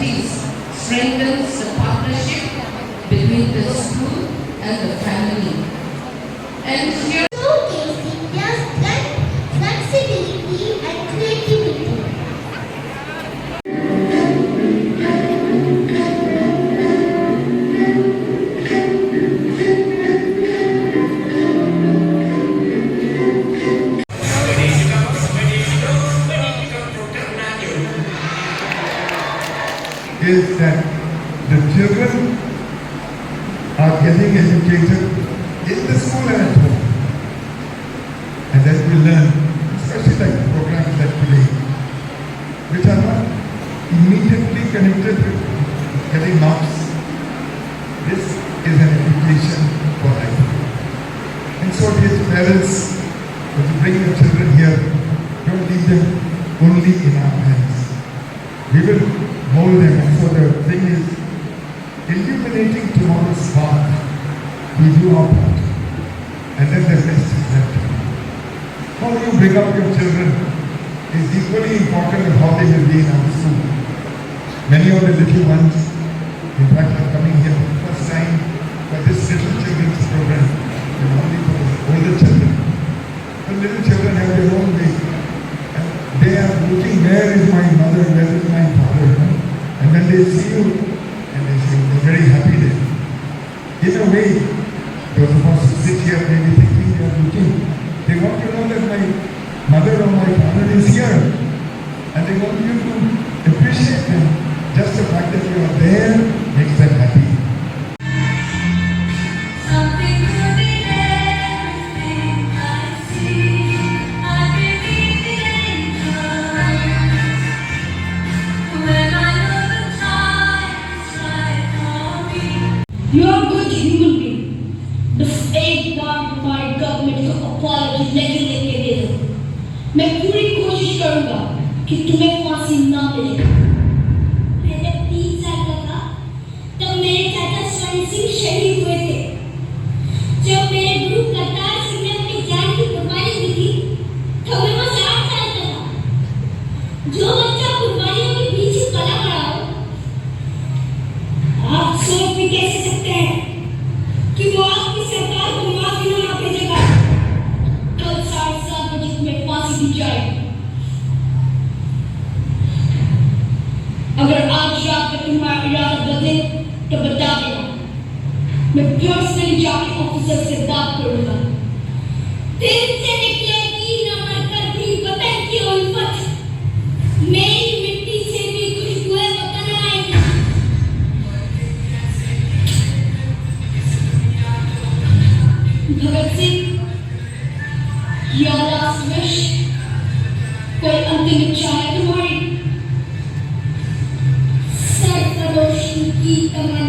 activities strengthens the partnership between the school and the family. And here showcasing their strength, flexibility and creativity. Is that the children are getting educated in the school and at home. And then we learn, especially like programs like today, which are not immediately connected with getting marks. This is an education for life. And so dear parents, when you bring your children here, don't leave them only in our hands. We will mold them. And so the thing is, illuminating tomorrow's path, we do our part. And then the rest is left. How you bring up your children is equally important as how they will be in our school. Many of the little ones, in fact, are coming here for the first time for this little children's program, and only for the older children. The little children have their own way. And they are looking, where is my mother, where is my father? And when they see you, and they say, they're very happy there. In a way, those of us who sit here may be thinking they are looking. They want to know that my mother or my father is here. And they want you to appreciate them. Just the fact that you are there makes them happy. Something good in everything I see. I believe in angels. When I know the time is right for me. You are a good human being. बस एक बार हमारी government को apology नहीं लेके दे दो। मैं पूरी कोशिश करूंगा कि तुम्हें फांसी ना मिले। मैंने 3 साल का था तब मेरे चाचा स्वर्ण सिंह शहीद हुए थे। जब मेरे गुरु करतार सिंह ने अपनी जान की कुर्बानी दी थी तब मैं बस 8 साल का था। जो बच्चा कुर्बानियों के पीछे पला पड़ा हो, आप सोच भी कैसे सकते हैं कि वो आपकी सरकार को माफी ना भेजेगा। कल 7:30 बजे तुम्हें फांसी दी जाएगी। अगर आज रात में तुम्हारा इरादा बदले तो बता देना। मैं पर्सनली जाके ऑफिसर से बात करूंगा। दिल से निकलेगी न मरकर भी वतन की उल्फत। मेरी मिट्टी से भी खुशबुएं वतन आएंगी। Bhagat Singh, your last wish, कोई अंतिम इच्छा है तुम्हारी? सरफरोशी की तमन्ना